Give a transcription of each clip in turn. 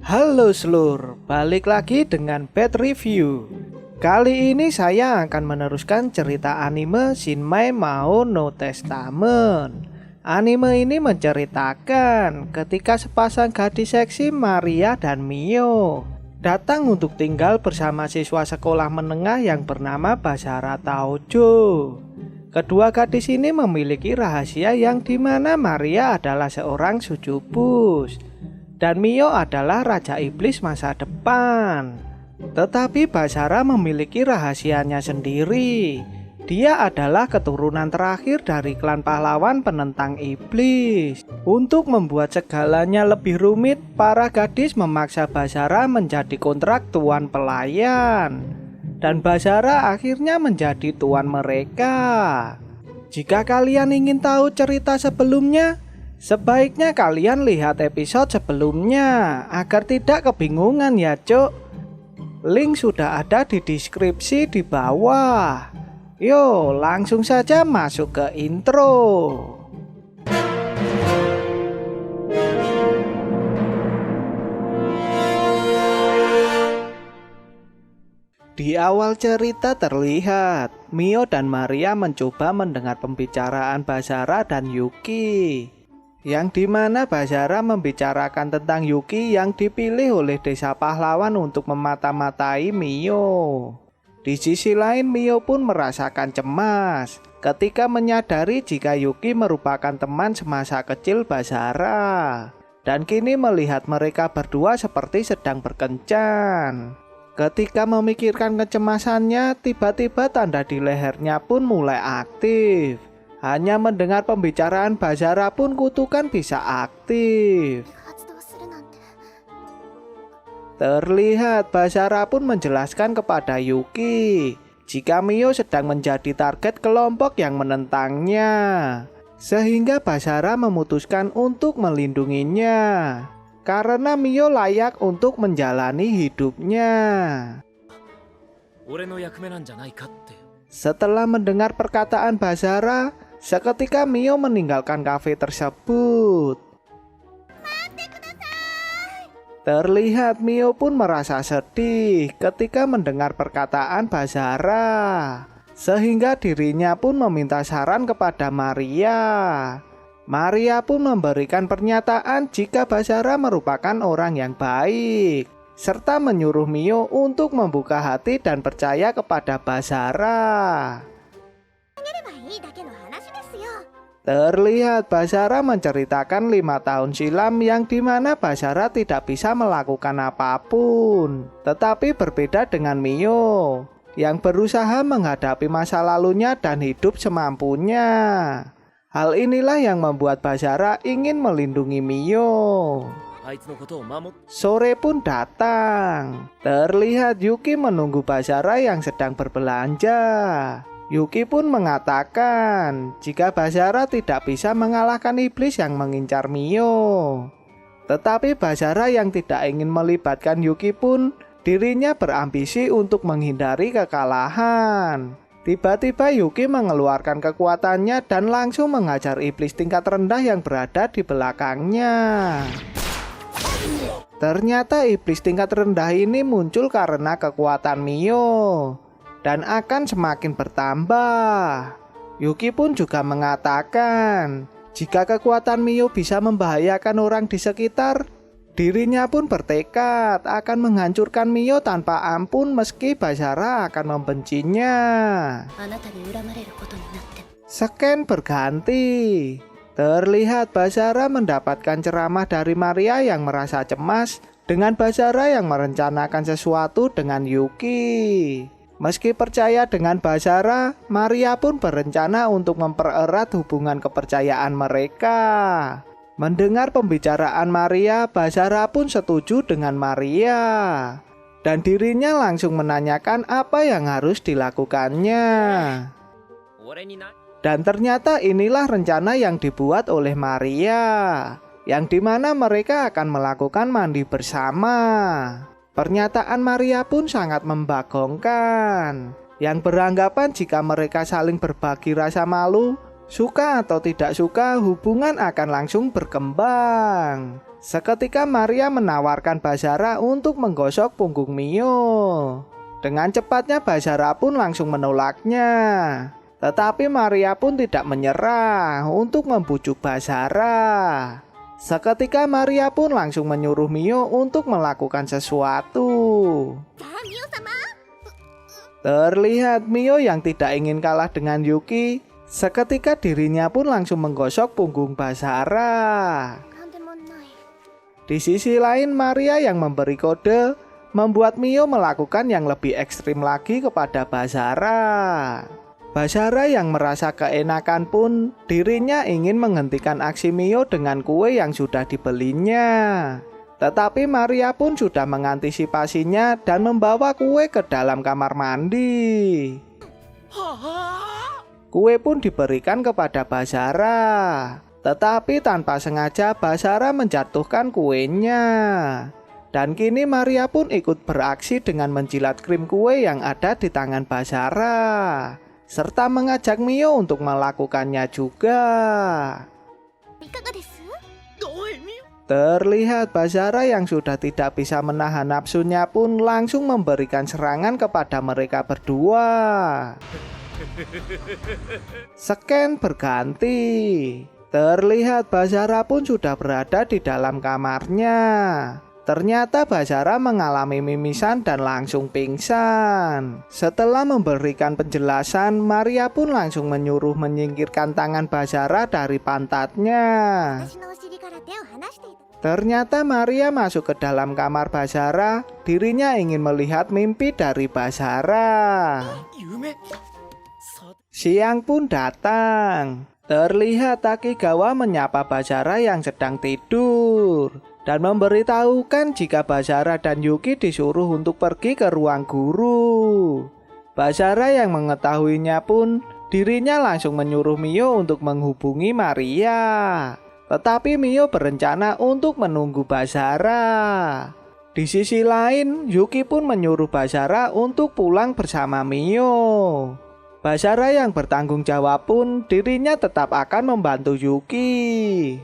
Halo Slur, balik lagi dengan Bad Review. Kali ini saya akan meneruskan cerita anime Shinmei Mao no Testament. Anime ini menceritakan ketika sepasang gadis seksi Maria dan Mio datang untuk tinggal bersama siswa sekolah menengah yang bernama Basara Taojo. Kedua gadis ini memiliki rahasia yang dimana Maria adalah seorang sujubus dan Mio adalah Raja Iblis masa depan. Tetapi Basara memiliki rahasianya sendiri. Dia adalah keturunan terakhir dari klan pahlawan penentang iblis. Untuk membuat segalanya lebih rumit, para gadis memaksa Basara menjadi kontrak tuan pelayan. Dan Basara akhirnya menjadi tuan mereka. Jika kalian ingin tahu cerita sebelumnya, sebaiknya kalian lihat episode sebelumnya agar tidak kebingungan ya cuk. Link sudah ada di deskripsi di bawah. Yo, langsung saja masuk ke intro. Di awal cerita terlihat Mio dan Maria mencoba mendengar pembicaraan Basara dan Yuki, yang dimana Basara membicarakan tentang Yuki yang dipilih oleh desa pahlawan untuk memata-matai Mio. Di sisi lain Mio pun merasakan cemas ketika menyadari jika Yuki merupakan teman semasa kecil Basara, dan kini melihat mereka berdua seperti sedang berkencan. Ketika memikirkan kecemasannya, tiba-tiba tanda di lehernya pun mulai aktif. Hanya mendengar pembicaraan Basara pun kutukan bisa aktif. Terlihat Basara pun menjelaskan kepada Yuki jika Mio sedang menjadi target kelompok yang menentangnya, sehingga Basara memutuskan untuk melindunginya karena Mio layak untuk menjalani hidupnya. Setelah mendengar perkataan Basara, seketika Mio meninggalkan kafe tersebut. Terlihat Mio pun merasa sedih ketika mendengar perkataan Basara, sehingga dirinya pun meminta saran kepada Maria. Maria pun memberikan pernyataan jika Basara merupakan orang yang baik, serta menyuruh Mio untuk membuka hati dan percaya kepada Basara. Terlihat Basara menceritakan 5 tahun silam yang dimana Basara tidak bisa melakukan apapun, tetapi berbeda dengan Mio yang berusaha menghadapi masa lalunya dan hidup semampunya. Hal inilah yang membuat Basara ingin melindungi Mio. Sore pun datang. Terlihat Yuki menunggu Basara yang sedang berbelanja. Yuki pun mengatakan jika Basara tidak bisa mengalahkan iblis yang mengincar Mio. Tetapi Basara yang tidak ingin melibatkan Yuki pun dirinya berambisi untuk menghindari kekalahan. Tiba-tiba Yuki mengeluarkan kekuatannya dan langsung menghajar iblis tingkat rendah yang berada di belakangnya. Ternyata iblis tingkat rendah ini muncul karena kekuatan Mio dan akan semakin bertambah. Yuki pun juga mengatakan jika kekuatan Mio bisa membahayakan orang di sekitar, dirinya pun bertekad akan menghancurkan Mio tanpa ampun meski Basara akan membencinya. Scan berganti. Terlihat Basara mendapatkan ceramah dari Maria yang merasa cemas dengan Basara yang merencanakan sesuatu dengan Yuki. Meski percaya dengan Basara, Maria pun berencana untuk mempererat hubungan kepercayaan mereka. Mendengar pembicaraan Maria, Basara pun setuju dengan Maria. Dan dirinya langsung menanyakan apa yang harus dilakukannya. Dan ternyata inilah rencana yang dibuat oleh Maria, yang dimana mereka akan melakukan mandi bersama. Pernyataan Maria pun sangat membagongkan, yang beranggapan jika mereka saling berbagi rasa malu, suka atau tidak suka, hubungan akan langsung berkembang. Seketika Maria menawarkan Basara untuk menggosok punggung Mio. Dengan cepatnya Basara pun langsung menolaknya. Tetapi Maria pun tidak menyerah untuk membujuk Basara. Seketika Maria pun langsung menyuruh Mio untuk melakukan sesuatu. Terlihat Mio yang tidak ingin kalah dengan Yuki. Seketika dirinya pun langsung menggosok punggung Basara. Di sisi lain Maria yang memberi kode membuat Mio melakukan yang lebih ekstrim lagi kepada Basara. Basara yang merasa keenakan pun dirinya ingin menghentikan aksi Mio dengan kue yang sudah dibelinya. Tetapi Maria pun sudah mengantisipasinya dan membawa kue ke dalam kamar mandi. Kue pun diberikan kepada Basara. Tetapi tanpa sengaja Basara menjatuhkan kuenya. Dan kini Maria pun ikut beraksi dengan menjilat krim kue yang ada di tangan Basara. Serta mengajak Mio untuk melakukannya juga. Terlihat Basara yang sudah tidak bisa menahan nafsunya pun langsung memberikan serangan kepada mereka berdua. Scan berganti. Terlihat Basara pun sudah berada di dalam kamarnya. Ternyata Basara mengalami mimisan dan langsung pingsan. Setelah memberikan penjelasan, Maria pun langsung menyuruh menyingkirkan tangan Basara dari pantatnya. Ternyata Maria masuk ke dalam kamar Basara. Dirinya ingin melihat mimpi dari Basara. Siang pun datang. Terlihat Takigawa menyapa Basara yang sedang tidur dan memberitahukan jika Basara dan Yuki disuruh untuk pergi ke ruang guru. Basara yang mengetahuinya pun dirinya langsung menyuruh Mio untuk menghubungi Maria. Tetapi Mio berencana untuk menunggu Basara. Di sisi lain, Yuki pun menyuruh Basara untuk pulang bersama Mio. Basara yang bertanggung jawab pun dirinya tetap akan membantu Yuki.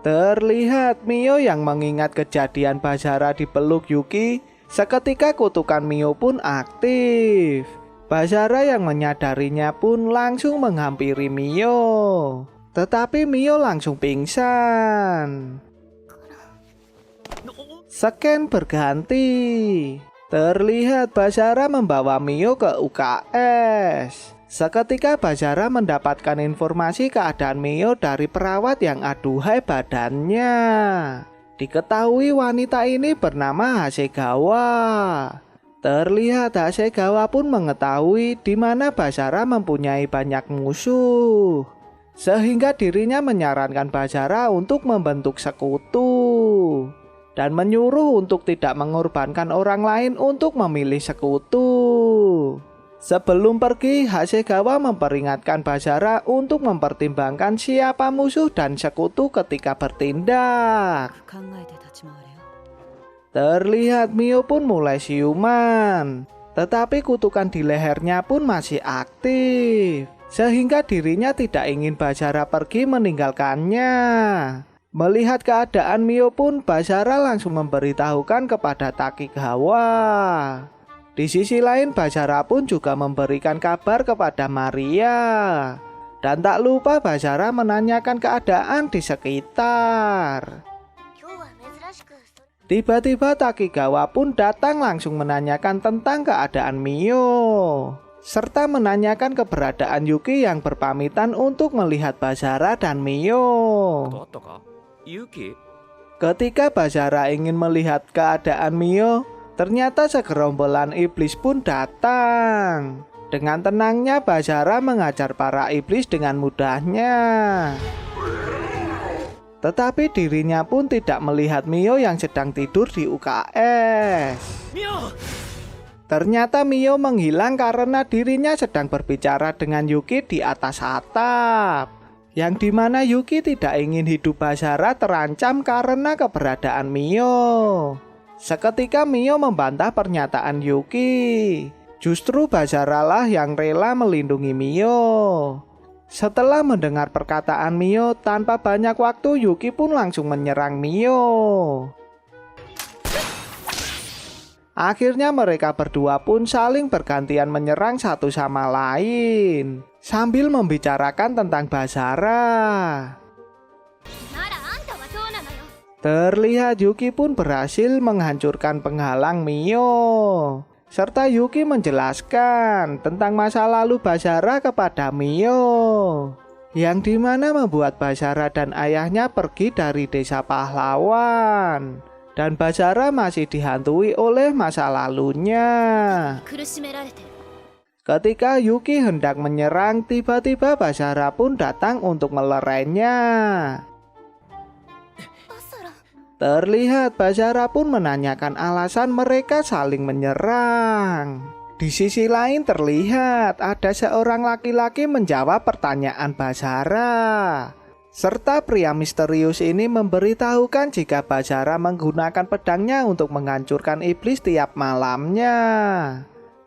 Terlihat Mio yang mengingat kejadian Basara dipeluk Yuki. Seketika kutukan Mio pun aktif. Basara yang menyadarinya pun langsung menghampiri Mio. Tetapi Mio langsung pingsan. Scan berganti. Terlihat Basara membawa Mio ke UKS. Seketika Basara mendapatkan informasi keadaan Mio dari perawat yang aduhai badannya. Diketahui wanita ini bernama Hasegawa. Terlihat Hasegawa pun mengetahui di mana Basara mempunyai banyak musuh. Sehingga dirinya menyarankan Basara untuk membentuk sekutu. Dan menyuruh untuk tidak mengorbankan orang lain untuk memilih sekutu. Sebelum pergi, Hasegawa memperingatkan Basara untuk mempertimbangkan siapa musuh dan sekutu ketika bertindak. Terlihat Mio pun mulai siuman, tetapi kutukan di lehernya pun masih aktif. Sehingga dirinya tidak ingin Basara pergi meninggalkannya. Melihat keadaan Mio pun Basara langsung memberitahukan kepada Takigawa. Di sisi lain Basara pun juga memberikan kabar kepada Maria. Dan tak lupa Basara menanyakan keadaan di sekitar. Tiba-tiba Takigawa pun datang langsung menanyakan tentang keadaan Mio. Serta menanyakan keberadaan Yuki yang berpamitan untuk melihat Basara dan Mio. Ketika Basara ingin melihat keadaan Mio, ternyata segerombolan iblis pun datang. Dengan tenangnya Basara mengajar para iblis dengan mudahnya. Tetapi dirinya pun tidak melihat Mio yang sedang tidur di UKS. Ternyata Mio menghilang karena dirinya sedang berbicara dengan Yuki di atas atap. Yang dimana Yuki tidak ingin hidup Basara terancam karena keberadaan Mio. Seketika Mio membantah pernyataan Yuki. Justru Basara lah yang rela melindungi Mio. Setelah mendengar perkataan Mio, tanpa banyak waktu Yuki pun langsung menyerang Mio. Akhirnya mereka berdua pun saling bergantian menyerang satu sama lain, sambil membicarakan tentang Basara. Terlihat Yuki pun berhasil menghancurkan penghalang Mio. Serta Yuki menjelaskan tentang masa lalu Basara kepada Mio, yang dimana membuat Basara dan ayahnya pergi dari desa pahlawan, dan Basara masih dihantui oleh masa lalunya. Ketika Yuki hendak menyerang, tiba-tiba Basara pun datang untuk melerainya. Terlihat Basara pun menanyakan alasan mereka saling menyerang. Di sisi lain terlihat ada seorang laki-laki menjawab pertanyaan Basara. Serta pria misterius ini memberitahukan jika Basara menggunakan pedangnya untuk menghancurkan iblis tiap malamnya.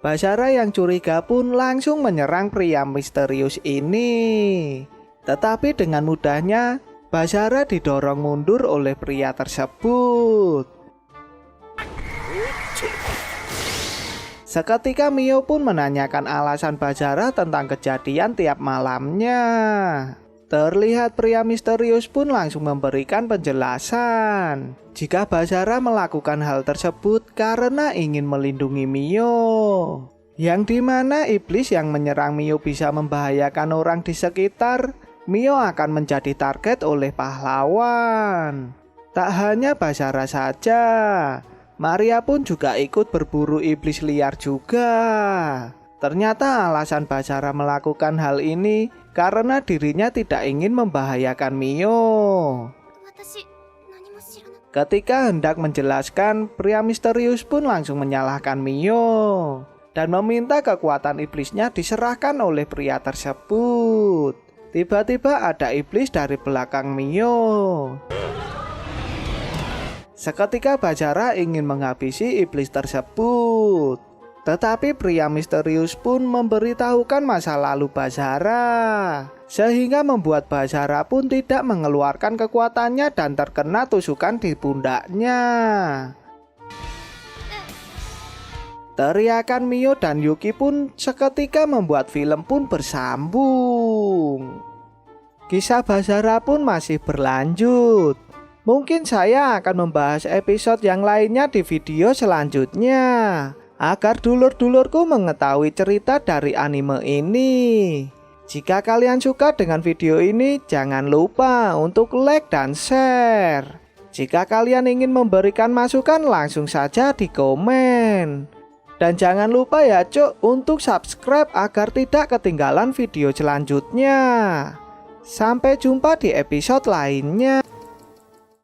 Basara yang curiga pun langsung menyerang pria misterius ini. Tetapi dengan mudahnya Basara didorong mundur oleh pria tersebut. Seketika Mio pun menanyakan alasan Basara tentang kejadian tiap malamnya. Terlihat pria misterius pun langsung memberikan penjelasan jika Basara melakukan hal tersebut karena ingin melindungi Mio, yang dimana iblis yang menyerang Mio bisa membahayakan orang di sekitar. Mio akan menjadi target oleh pahlawan. Tak hanya Basara saja, Maria pun juga ikut berburu iblis liar juga. Ternyata alasan Basara melakukan hal ini karena dirinya tidak ingin membahayakan Mio. Ketika hendak menjelaskan, pria misterius pun langsung menyalahkan Mio dan meminta kekuatan iblisnya diserahkan oleh pria tersebut. Tiba-tiba ada iblis dari belakang Mio. Seketika Basara ingin menghabisi iblis tersebut. Tetapi pria misterius pun memberitahukan masa lalu Basara, sehingga membuat Basara pun tidak mengeluarkan kekuatannya dan terkena tusukan di pundaknya. Teriakan Mio dan Yuki pun seketika membuat film pun bersambung. Kisah Basara pun masih berlanjut. Mungkin saya akan membahas episode yang lainnya di video selanjutnya, agar dulur-dulurku mengetahui cerita dari anime ini. Jika kalian suka dengan video ini, jangan lupa untuk like dan share. Jika kalian ingin memberikan masukan, langsung saja di komen. Dan jangan lupa ya cuk untuk subscribe agar tidak ketinggalan video selanjutnya. Sampai jumpa di episode lainnya.